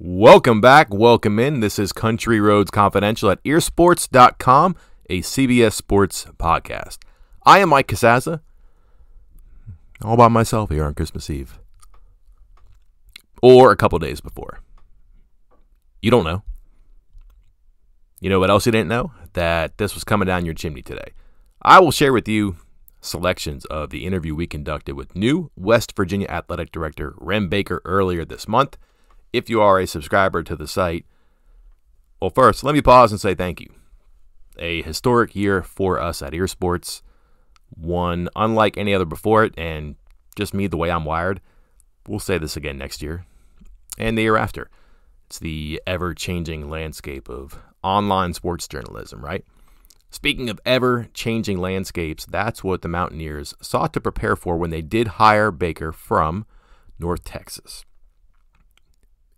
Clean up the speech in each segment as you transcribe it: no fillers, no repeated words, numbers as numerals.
Welcome back. Welcome in. This is Country Roads Confidential at earsports.com, a CBS Sports podcast. I am Mike Casazza, all by myself here on Christmas Eve. Or a couple days before. You don't know. You know what else you didn't know? That this was coming down your chimney today. I will share with you selections of the interview we conducted with new West Virginia Athletic Director Wren Baker earlier this month. If you are a subscriber to the site, well, first, let me pause and say thank you. A historic year for us at earsports, one unlike any other before it, and just me, the way I'm wired. We'll say this again next year and the year after. It's the ever-changing landscape of online sports journalism, right? Speaking of ever-changing landscapes, that's what the Mountaineers sought to prepare for when they did hire Baker from North Texas.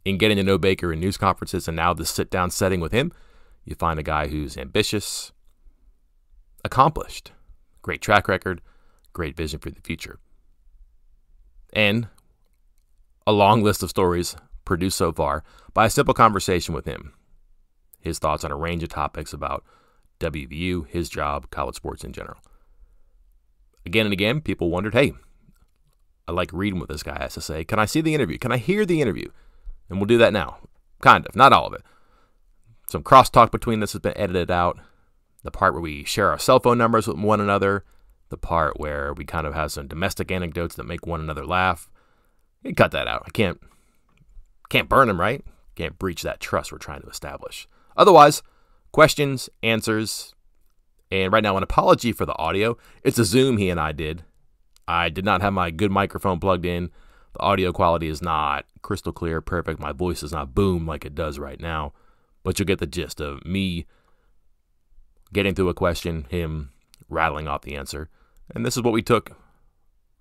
In getting to know Baker in news conferences and now the sit-down setting with him, you find a guy who's ambitious, accomplished, great track record, great vision for the future. And a long list of stories produced so far by a simple conversation with him. His thoughts on a range of topics about WVU, his job, college sports in general. Again and again, people wondered, hey, I like reading what this guy has to say. Can I see the interview? Can I hear the interview? And we'll do that now. Kind of. Not all of it. Some crosstalk between this has been edited out. The part where we share our cell phone numbers with one another. The part where we kind of have some domestic anecdotes that make one another laugh. You cut that out. I can't burn them, right? Can't breach that trust we're trying to establish. Otherwise, questions, answers, and right now an apology for the audio. It's a Zoom he and I did. I did not have my good microphone plugged in. The audio quality is not crystal clear, perfect. My voice does not boom like it does right now. But you'll get the gist of me getting through a question, him rattling off the answer. And this is what we took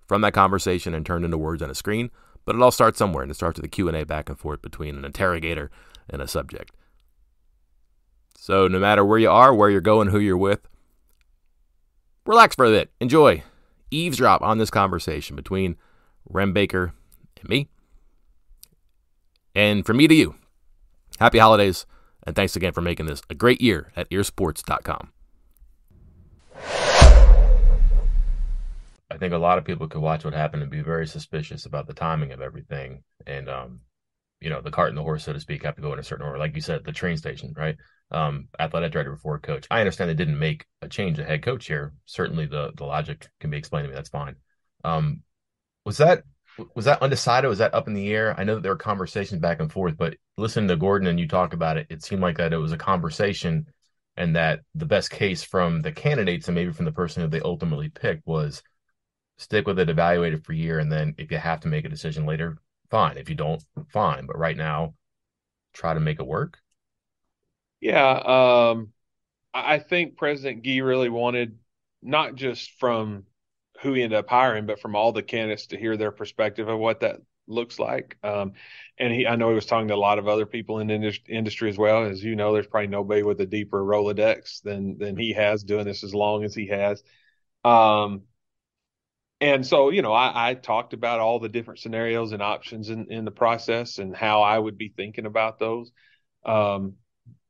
from that conversation and turned into words on a screen. But it all starts somewhere, and it starts with a Q&A back and forth between an interrogator and a subject. So no matter where you are, where you're going, who you're with, relax for a bit. Enjoy. Eavesdrop on this conversation between Wren Baker and me. And from me to you, happy holidays, and thanks again for making this a great year at earsports.com. I think a lot of people could watch what happened and be very suspicious about the timing of everything. And, the cart and the horse, so to speak, have to go in a certain order. Like you said, the train station, right? Athletic director before coach. I understand they didn't make a change of head coach here. Certainly the logic can be explained to me. That's fine. Was that undecided? Was that up in the air? I know that there were conversations back and forth, but listening to Gordon and you talk about it, it seemed like that it was a conversation and that the best case from the candidates and maybe from the person who they ultimately picked was stick with it, evaluate it for a year, and then if you have to make a decision later, fine. If you don't, fine. But right now, try to make it work. Yeah, I think President Gee really wanted not just from who he ended up hiring, but from all the candidates to hear their perspective of what that looks like. I know he was talking to a lot of other people in the industry as well. As you know, there's probably nobody with a deeper Rolodex than he has doing this as long as he has. And so, I talked about all the different scenarios and options in the process and how I would be thinking about those.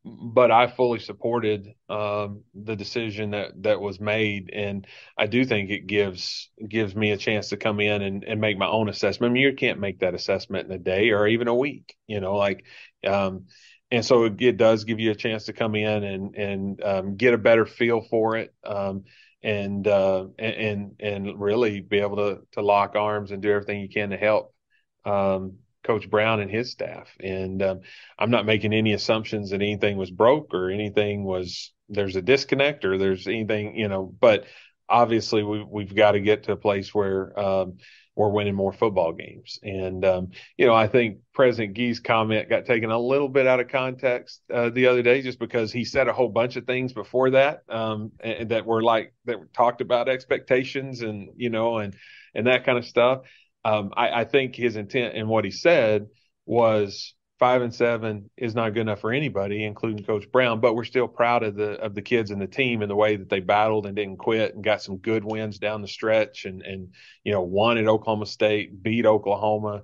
But I fully supported the decision that was made, and I do think it gives me a chance to come in and make my own assessment. I mean, you can't make that assessment in a day or even a week, and so it does give you a chance to come in and get a better feel for it, and really be able to lock arms and do everything you can to help Coach Brown and his staff. And I'm not making any assumptions that anything was broke or there's a disconnect or there's anything, but obviously we've got to get to a place where we're winning more football games. And, I think President Gee's comment got taken a little bit out of context the other day, just because he said a whole bunch of things before that and that were talked about expectations and that kind of stuff. I think his intent and what he said was 5-7 is not good enough for anybody, including Coach Brown, but we're still proud of the kids and the team and the way that they battled and didn't quit and got some good wins down the stretch and won at Oklahoma State, beat Oklahoma.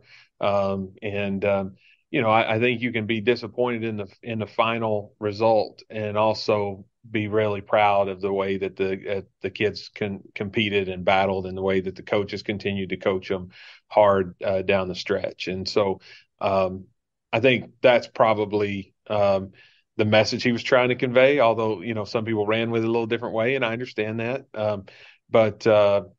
I think you can be disappointed in the final result and also be really proud of the way that the kids competed and battled and the way that the coaches continued to coach them hard down the stretch. And so I think that's probably the message he was trying to convey, although, some people ran with it a little different way, and I understand that. But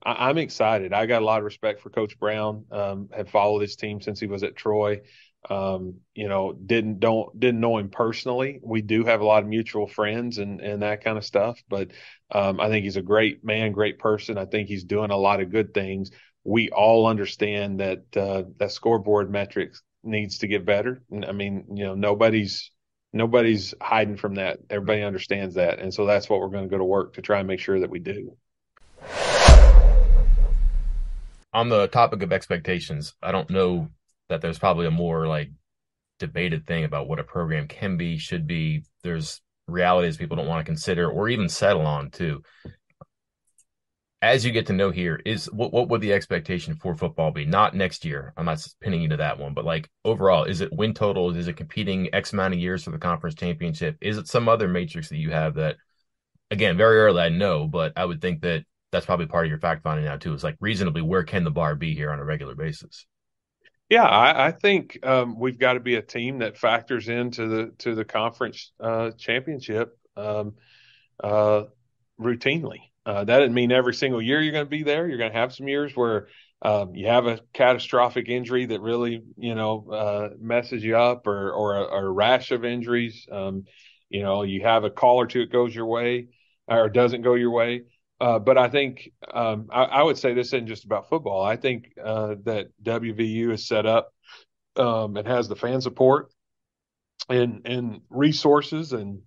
I'm excited. I got a lot of respect for Coach Brown. Have followed his team since he was at Troy. Didn't know him personally. We do have a lot of mutual friends and that kind of stuff. But I think he's a great man, great person. I think he's doing a lot of good things. We all understand that that scoreboard metrics needs to get better. I mean, nobody's hiding from that. Everybody understands that, and so that's what we're going to go to work to try and make sure that we do. On the topic of expectations, I don't know that there's probably a more like debated thing about what a program can be, should be. There's realities people don't want to consider or even settle on too. As you get to know here, is what would the expectation for football be? Not next year. I'm not pinning you to that one, but like overall, is it win totals? Is it competing X amount of years for the conference championship? Is it some other matrix that you have that, again, very early, I know, but I would think that that's probably part of your fact finding now too. Is like reasonably, where can the bar be here on a regular basis? Yeah, I think we've got to be a team that factors into the conference championship uh, routinely. That doesn't mean every single year you're going to be there. You're going to have some years where you have a catastrophic injury that really, messes you up, or a rash of injuries. You have a call or two that goes your way or doesn't go your way. But I think I would say this isn't just about football. I think that WVU is set up and has the fan support and resources and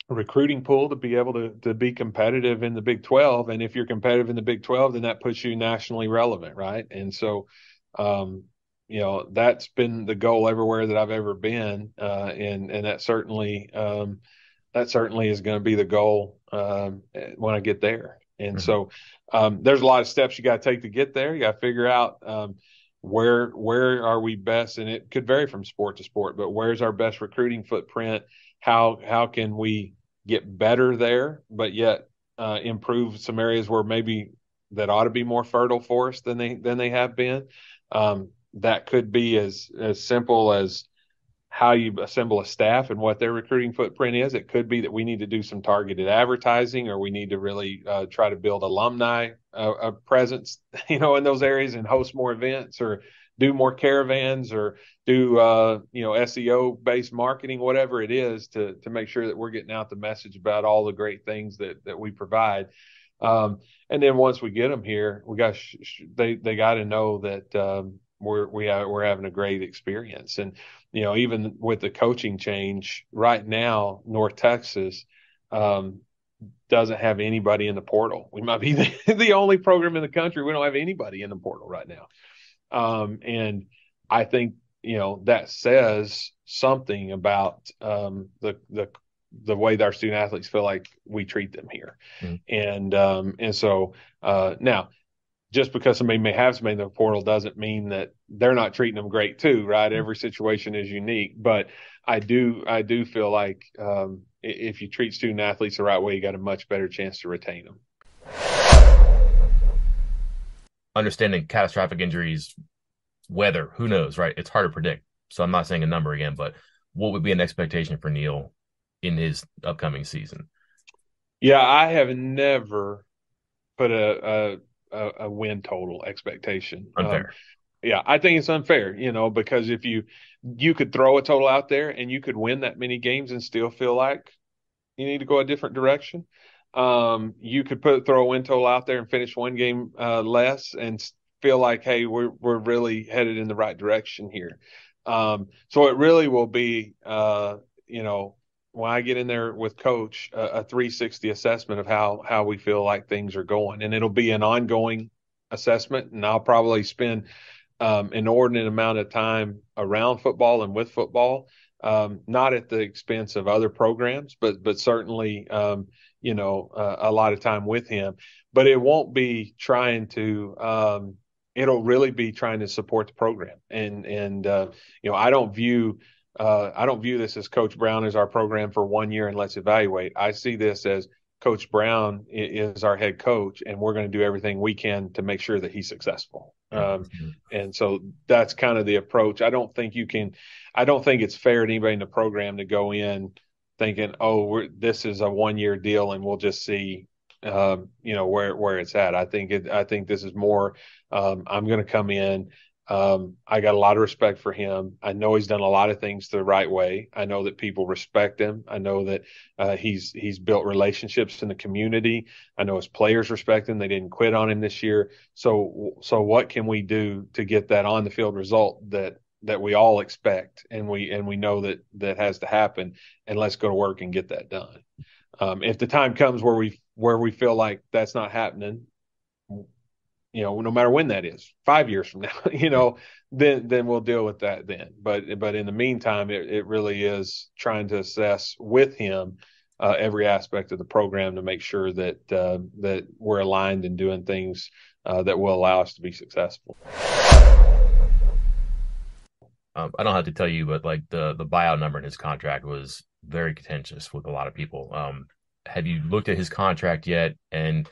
recruiting pool to be able to be competitive in the Big 12. And if you're competitive in the Big 12, then that puts you nationally relevant, right? And so, that's been the goal everywhere that I've ever been, and that certainly is going to be the goal when I get there. And Mhm. so, there's a lot of steps you got to take to get there. You got to figure out where are we best, and it could vary from sport to sport, but where's our best recruiting footprint? How can we get better there, but yet improve some areas where maybe that ought to be more fertile for us than they have been. That could be as simple as how you assemble a staff and what their recruiting footprint is. It could be that we need to do some targeted advertising, or we need to really try to build alumni presence, in those areas and host more events, or do more caravans, or do SEO based marketing, whatever it is, to make sure that we're getting out the message about all the great things that we provide. And then once we get them here, we got they got to know that we're having a great experience. And even with the coaching change right now, North Texas doesn't have anybody in the portal. We might be the only program in the country. We don't have anybody in the portal right now. And I think, that says something about the way that our student athletes feel like we treat them here. Mhm. And so now, just because somebody may have somebody in the portal doesn't mean that they're not treating them great too, right? Every situation is unique, but I do feel like if you treat student athletes the right way, you got a much better chance to retain them. Understanding catastrophic injuries, weather, who knows, right? It's hard to predict. So I'm not saying a number again, but what would be an expectation for Neil in his upcoming season? Yeah, I have never put a win total expectation. Unfair. Yeah, I think it's unfair, because if you could throw a total out there and you could win that many games and still feel like you need to go a different direction. You could throw a win total out there and finish one game less and feel like, hey, we're really headed in the right direction here. So it really will be, when I get in there with Coach, a 360 assessment of how we feel like things are going, and it'll be an ongoing assessment. And I'll probably spend an inordinate amount of time around football and with football, not at the expense of other programs, but certainly, a lot of time with him. But it won't be trying to it'll really be trying to support the program. And I don't view this as Coach Brown is our program for 1 year and let's evaluate. I see this as Coach Brown is our head coach, and we're going to do everything we can to make sure that he's successful. Mhm. And so that's kind of the approach. I don't think it's fair to anybody in the program to go in thinking, oh, this is a 1 year deal and we'll just see, where it's at. I think this is more. I'm going to come in. I got a lot of respect for him. I know he's done a lot of things the right way. I know that people respect him. I know that he's built relationships in the community. I know his players respect him. They didn't quit on him this year. So what can we do to get that on the field result that we all expect and we know that has to happen, and let's go to work and get that done. If the time comes where we feel like that's not happening, no matter when that is, 5 years from now, then we'll deal with that then. But in the meantime, it really is trying to assess with him every aspect of the program to make sure that we're aligned and doing things that will allow us to be successful. I don't have to tell you, but like the buyout number in his contract was very contentious with a lot of people. Have you looked at his contract yet? And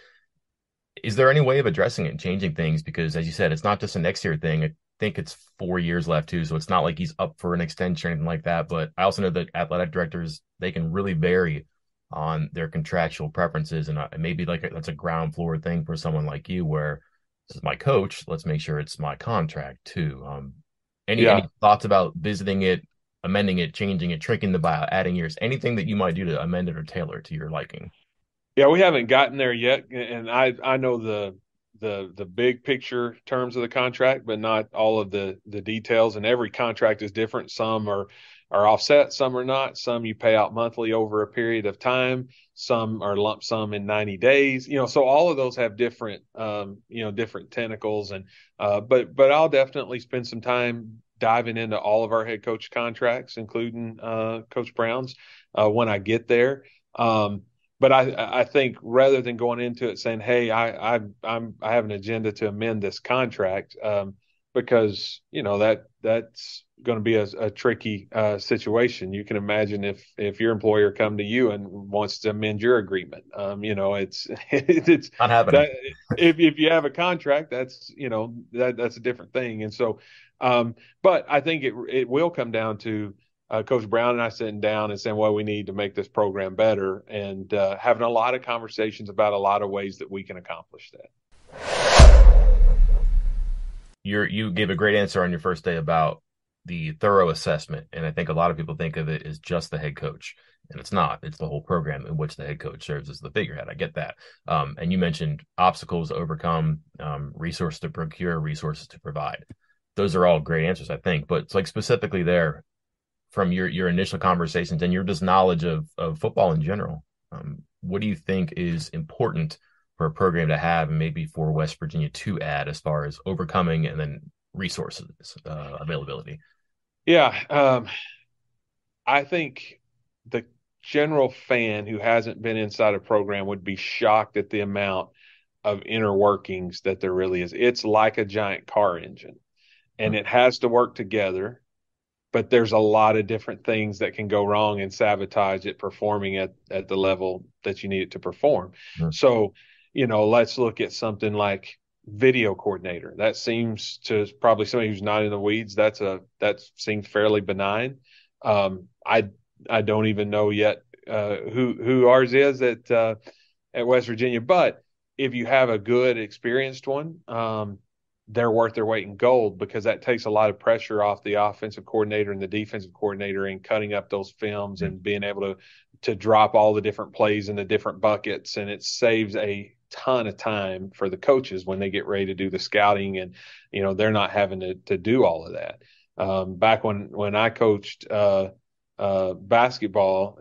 is there any way of addressing it and changing things? Because as you said, it's not just a next year thing. I think it's 4 years left too, so it's not like he's up for an extension or anything like that. But I also know that athletic directors, they can really vary on their contractual preferences, and maybe that's a ground floor thing for someone like you, where this is my coach. Let's make sure it's my contract too. Any Yeah. thoughts about visiting it, amending it, changing it, shrinking the buyout, adding years, anything that you might do to amend it or tailor it to your liking? Yeah, we haven't gotten there yet, and I know the big picture terms of the contract, but not all of the details. And every contract is different. Some are offset, some are not. Some you pay out monthly over a period of time. Some are lump sum in 90 days. So all of those have different different tentacles. And but I'll definitely spend some time diving into all of our head coach contracts, including Coach Brown's, when I get there. But I think rather than going into it saying, "Hey, I have an agenda to amend this contract," because that's going to be a tricky situation. You can imagine if your employer come to you and wants to amend your agreement. It's Not happening. that if you have a contract, that's a different thing. And so, but I think it will come down to Coach Brown and I sitting down and saying, well, we need to make this program better, and having a lot of conversations about a lot of ways that we can accomplish that. You gave a great answer on your first day about the thorough assessment, and I think a lot of people think of it as just the head coach, and it's not. It's the whole program in which the head coach serves as the figurehead. I get that. And you mentioned obstacles to overcome, resources to procure, resources to provide. Those are all great answers, I think. But it's like specifically there, from your initial conversations and your just knowledge of football in general, what do you think is important for a program to have, and maybe for West Virginia to add as far as overcoming and then resources availability? Yeah, I think the general fan who hasn't been inside a program would be shocked at the amount of inner workings that there really is. It's like a giant car engine, and it has to work together, but there's a lot of different things that can go wrong and sabotage it performing at the level that you need it to perform. Mm-hmm. So, let's look at something like video coordinator. That seems to probably somebody who's not in the weeds. That seems fairly benign. I don't even know yet who ours is at West Virginia, but if you have a good experienced one, they're worth their weight in gold, because that takes a lot of pressure off the offensive coordinator and the defensive coordinator in cutting up those films and being able to drop all the different plays in the different buckets. And it saves a ton of time for the coaches when they get ready to do the scouting, and they're not having to do all of that. Back when I coached basketball,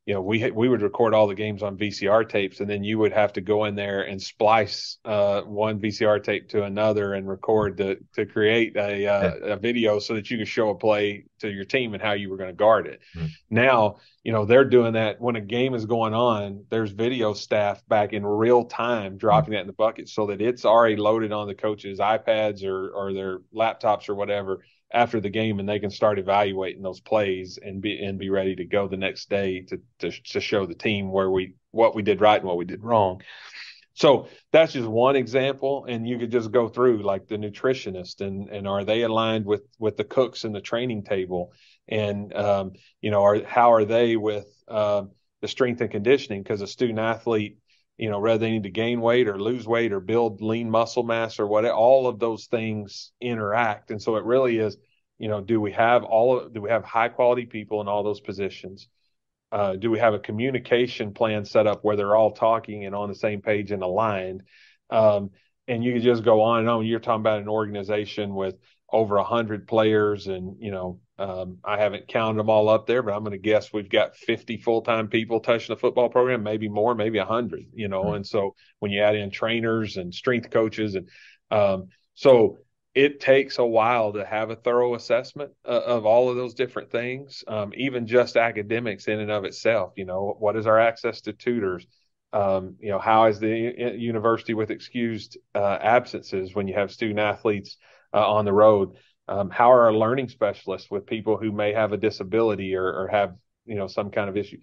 we would record all the games on VCR tapes, and then you would have to go in there and splice one VCR tape to another and record to create Yeah. a video so that you could show a play to your team and how you were going to guard it. Mhm. Now, they're doing that when a game is going on. There's video staff back in real time dropping that in the bucket so that it's already loaded on the coaches' iPads or their laptops or whatever after the game, and they can start evaluating those plays and be ready to go the next day to show the team what we did right and what we did wrong. So that's just one example, and you could just go through like the nutritionist and are they aligned with the cooks and the training table, and how are they with the strength and conditioning, because a student athlete, whether they need to gain weight or lose weight or build lean muscle mass or what, all of those things interact. And so it really is, do we have high quality people in all those positions? Do we have a communication plan set up where they're all talking and on the same page and aligned? And you can just go on and on. You're talking about an organization with over 100 players, and I haven't counted them all up there, but I'm going to guess we've got 50 full-time people touching the football program, maybe more, maybe 100. And so when you add in trainers and strength coaches, and so it takes a while to have a thorough assessment of all of those different things, even just academics in and of itself. What is our access to tutors? How is the university with excused absences when you have student athletes on the road? How are our learning specialists with people who may have a disability or have some kind of issue?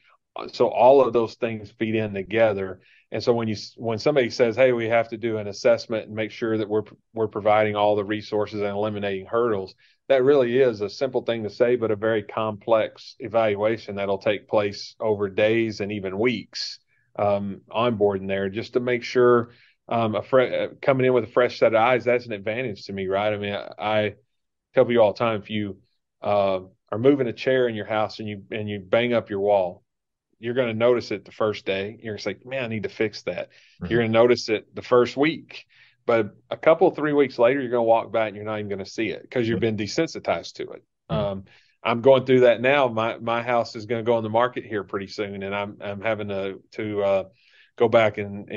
So all of those things feed in together. And so when somebody says, "Hey, we have to do an assessment and make sure that we're providing all the resources and eliminating hurdles," that really is a simple thing to say, but a very complex evaluation that'll take place over days and even weeks onboarding there, just to make sure coming in with a fresh set of eyes. That's an advantage to me, right? I mean, I tell people all the time, if you are moving a chair in your house and you bang up your wall, you're going to notice it the first day. You're going to say, "Man, I need to fix that." Mhm. You're going to notice it the first week, but a couple, 3 weeks later, you're going to walk by and you're not even going to see it because you've been desensitized to it. Mhm. I'm going through that now. My house is going to go on the market here pretty soon, and I'm having to go back and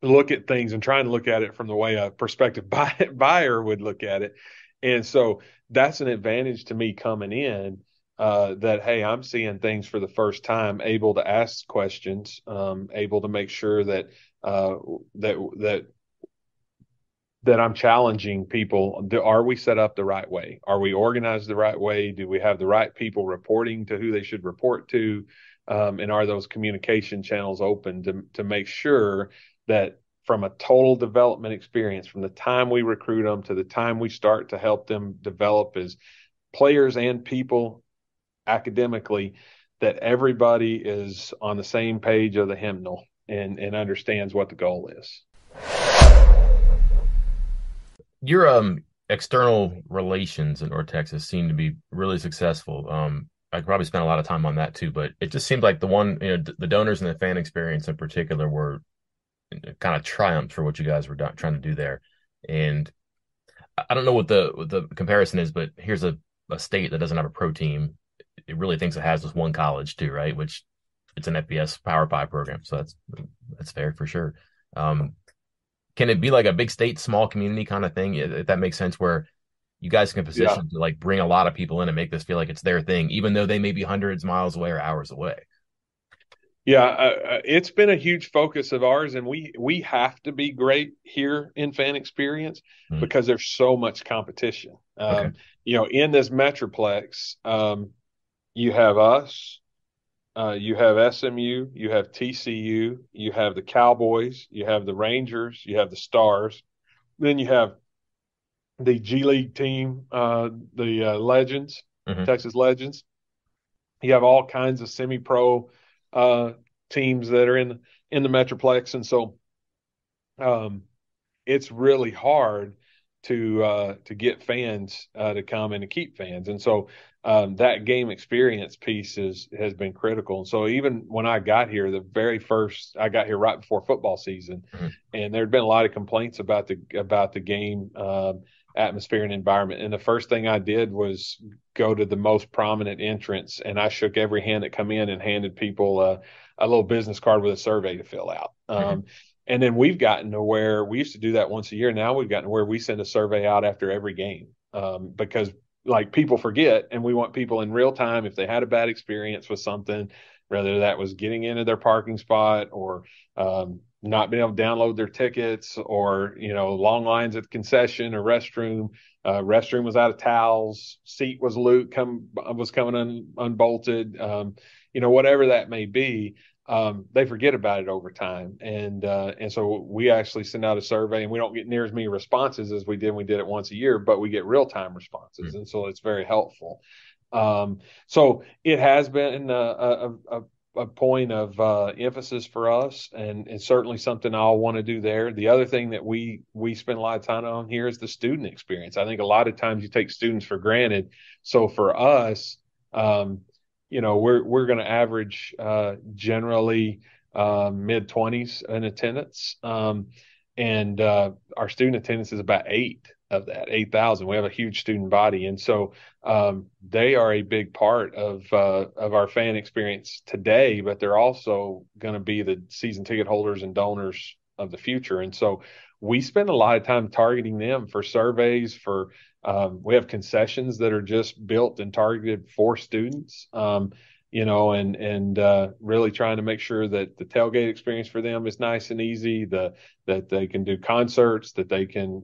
look at things and try and look at it from the way a prospective buyer would look at it. And so that's an advantage to me coming in, that, hey, I'm seeing things for the first time, able to ask questions, able to make sure that that I'm challenging people. Are we set up the right way? Are we organized the right way? Do we have the right people reporting to who they should report to? And are those communication channels open to make sure that from a total development experience, from the time we recruit them to the time we start to help them develop as players and people academically, that everybody is on the same page of the hymnal and understands what the goal is. Your external relations in North Texas seem to be really successful. I could probably spend a lot of time on that too, but it just seemed like the donors and the fan experience in particular were kind of triumphs for what you guys were trying to do there. And I don't know what the comparison is, but here's a state that doesn't have a pro team. It really thinks it has this one college too, right? Which it's an FBS Power 5 program, so that's fair for sure. Can it be like a big state, small community kind of thing, if that makes sense, where you guys can position to like bring a lot of people in and make this feel like it's their thing, even though they may be hundreds of miles away or hours away? Yeah, it's been a huge focus of ours, and we have to be great here in fan experience Hmm. because there's so much competition. Okay. In this metroplex, you have us, you have SMU, you have TCU, you have the Cowboys, you have the Rangers, you have the Stars, then you have the G League team, the Legends, Hmm. Texas Legends. You have all kinds of semi-pro teams that are in the metroplex, and so um, it's really hard to get fans to come and to keep fans, and so that game experience piece has been critical. And so even when I got here, I got here right before football season, Hmm. and there had been a lot of complaints about the game atmosphere and environment. And the first thing I did was go to the most prominent entrance, and I shook every hand that come in and handed people a little business card with a survey to fill out. Mhm. And then we've gotten to where we used to do that once a year. Now we've gotten to where we send a survey out after every game, because like people forget, and we want people in real time if they had a bad experience with something, whether that was getting into their parking spot or not being able to download their tickets, or long lines at the concession or restroom. Restroom was out of towels, seat was was coming unbolted. Whatever that may be, they forget about it over time, and so we actually send out a survey, and we don't get near as many responses as we did when we did it once a year, but we get real time responses, and so it's very helpful. So it has been a point of emphasis for us, and certainly something I'll want to do there. The other thing that we spend a lot of time on here is the student experience. I think a lot of times you take students for granted. So for us, we're going to average generally mid-20s in attendance, and our student attendance is about 8,000. We have a huge student body, and so they are a big part of our fan experience today. But they're also going to be the season ticket holders and donors of the future, and so we spend a lot of time targeting them for surveys. We have concessions that are just built and targeted for students. And really trying to make sure that the tailgate experience for them is nice and easy, that they can do concerts, that they can,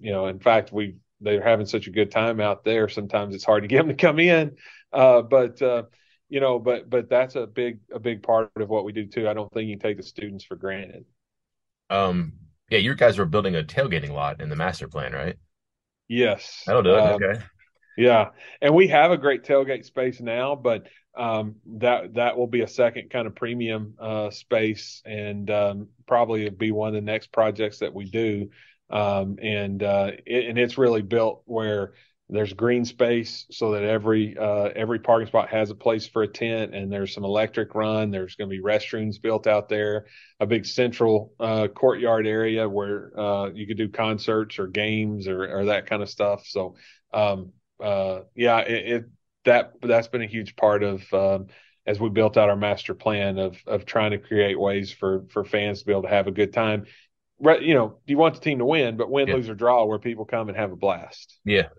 in fact, they're having such a good time out there. Sometimes it's hard to get them to come in, but that's a big part of what we do too. I don't think you can take the students for granted. Um, yeah, you guys were building a tailgating lot in the master plan, right? Yes. That'll do it. Okay. Yeah, and we have a great tailgate space now, but that will be a second kind of premium space, and probably be one of the next projects that we do. And it's really built where there's green space so that every parking spot has a place for a tent, and there's some electric run. There's going to be restrooms built out there, a big central courtyard area where you could do concerts or games or that kind of stuff. So. Yeah, that's been a huge part of as we built out our master plan of trying to create ways for fans to be able to have a good time. Right, you want the team to win, but win, Yeah. lose, or draw, where people come and have a blast. Yeah.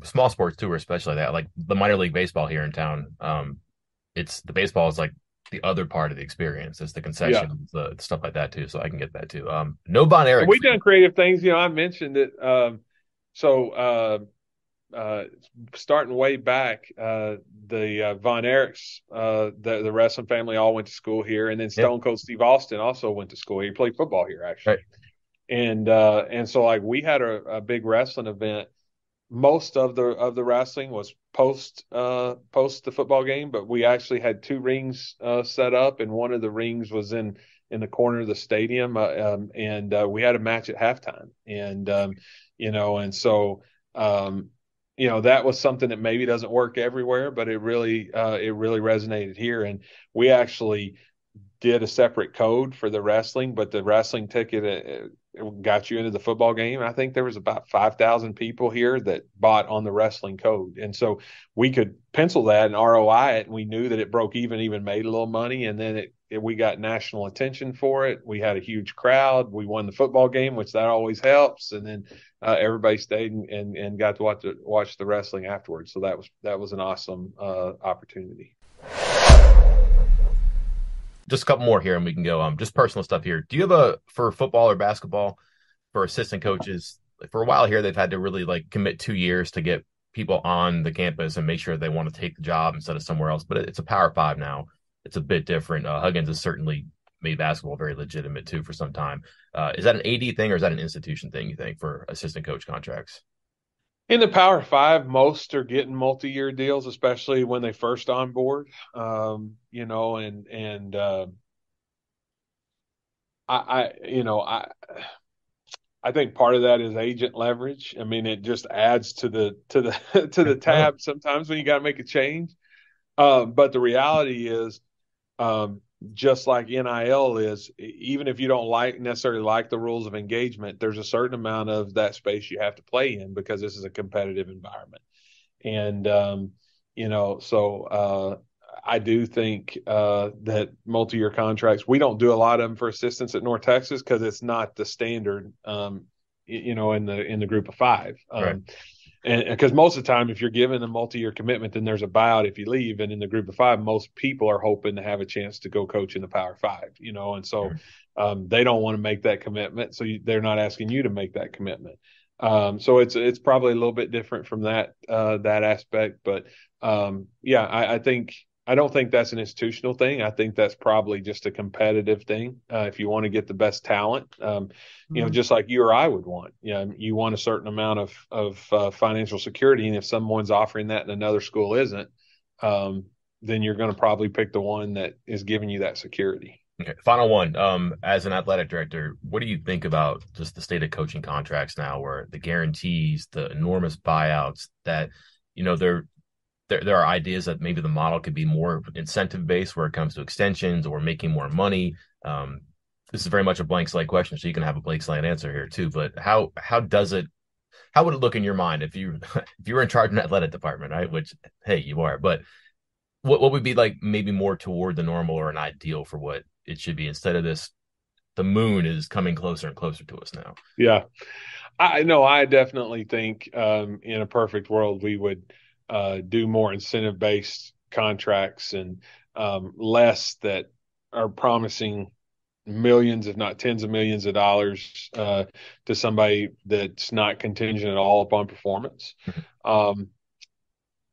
Small sports too are especially that. Like the minor league baseball here in town. It's the baseball is like the other part of the experience. It's the Yeah, concessions, the stuff like that too. So I can get that too. No Bon and Eric. we've done creative things. I mentioned it. So uh, starting way back, the Von Erichs, the wrestling family all went to school here, and then Yeah. Stone Cold Steve Austin also went to school here. He played football here Right. actually, and so like we had a big wrestling event. Most of the wrestling was post the football game, but we actually had two rings set up, and one of the rings was in the corner of the stadium, and we had a match at halftime, and so. That was something that maybe doesn't work everywhere, but it really resonated here. And we actually did a separate code for the wrestling, but the wrestling ticket got you into the football game. I think there was about 5,000 people here that bought on the wrestling code. And so we could pencil that and ROI it, and we knew that it broke even made a little money. And then we got national attention for it. We had a huge crowd. We won the football game, which that always helps. And then everybody stayed and got to watch the wrestling afterwards. So that was an awesome opportunity. Just a couple more here and we can go. Just personal stuff here. Do you have for football or basketball for assistant coaches? For a while here, they've had to really like commit 2 years to get people on the campus and make sure they want to take the job instead of somewhere else. But it's a Power Five now. It's a bit different. Huggins has certainly made basketball very legitimate too for some time. Is that an AD thing or is that an institution thing, you think, for assistant coach contracts? In the Power Five, most are getting multi-year deals, especially when they first on board. And I think part of that is agent leverage. I mean, it just adds to the to the Oh, tab sometimes when you got to make a change. But the reality is, just like NIL is, even if you don't necessarily like the rules of engagement, there's a certain amount of that space you have to play in because this is a competitive environment. And, I do think that multi-year contracts, we don't do a lot of them for assistants at North Texas because it's not the standard, in the group of five. Right. And because most of the time, if you're given a multi-year commitment, then there's a buyout if you leave. And in the group of five, most people are hoping to have a chance to go coach in the Power Five, and so they don't want to make that commitment. So they're not asking you to make that commitment. So it's probably a little bit different from that aspect. But I don't think that's an institutional thing. I think that's probably just a competitive thing. If you want to get the best talent, just like you or I would want. You want a certain amount of financial security, and if someone's offering that and another school isn't, then you're going to probably pick the one that is giving you that security. Okay. Final one. As an athletic director, what do you think about just the state of coaching contracts now, where the guarantees, the enormous buyouts that, there are ideas that maybe the model could be more incentive based where it comes to extensions or making more money. This is very much a blank slate question, so you can have a blank slate answer here too. But how would it look in your mind if you if you were in charge of an athletic department, right? Which, hey, you are, but what would be like maybe more toward the normal or an ideal for what it should be instead of this? The moon is coming closer and closer to us now. Yeah, I know. I definitely think in a perfect world we would do more incentive based contracts and less that are promising millions, if not tens of millions of dollars to somebody that's not contingent at all upon performance.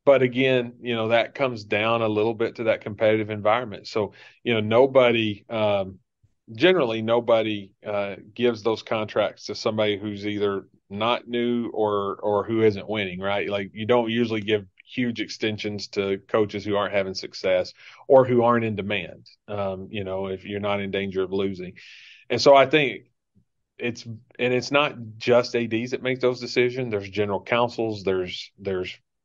But again, that comes down a little bit to that competitive environment. So, generally nobody gives those contracts to somebody who's either not new or who isn't winning, right? Like you don't usually give huge extensions to coaches who aren't having success or who aren't in demand, if you're not in danger of losing. And so I think it's not just ADs that make those decisions. There's general counsels, there's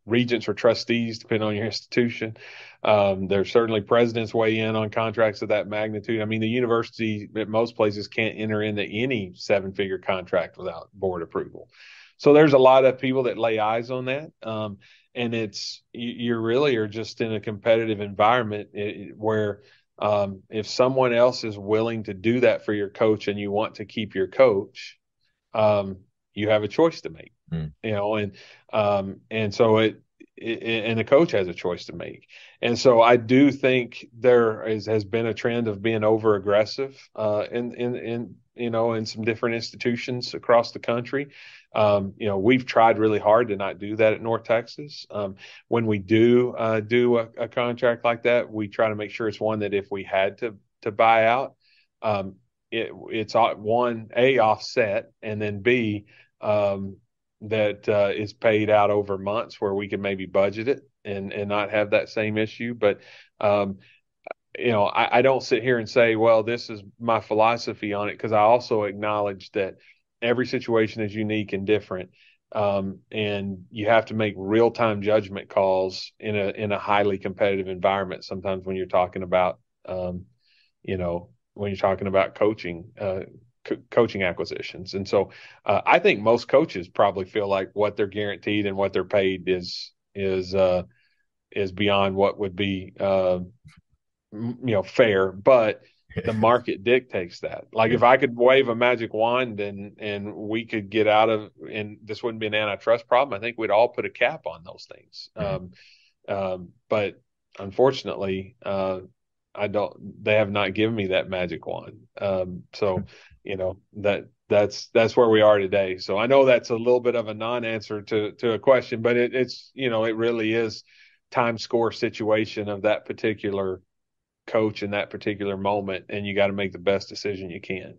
regents or trustees, depending on your institution. There's certainly presidents weigh in on contracts of that magnitude. I mean, the university at most places can't enter into any seven-figure contract without board approval. So there's a lot of people that lay eyes on that. And you really are just in a competitive environment where if someone else is willing to do that for your coach and you want to keep your coach, you have a choice to make. And so and the coach has a choice to make. And so I do think has been a trend of being over aggressive in some different institutions across the country. We've tried really hard to not do that at North Texas. When we do a contract like that, we try to make sure it's one that if we had to buy out, it's one, A, offset, and then B, that is paid out over months where we can maybe budget it and not have that same issue. But, I don't sit here and say, well, this is my philosophy on it, because I also acknowledge that every situation is unique and different. And you have to make real-time judgment calls in a highly competitive environment. Sometimes when you're talking about, coaching acquisitions. And so I think most coaches probably feel like what they're guaranteed and what they're paid is beyond what would be fair, but the market dictates that. Like if I could wave a magic wand and we could get out of, and this wouldn't be an antitrust problem, I think we'd all put a cap on those things. But unfortunately, they have not given me that magic wand. That's where we are today. So I know that's a little bit of a non-answer to a question, but it's it really is time score situation of that particular coach in that particular moment, and you got to make the best decision you can.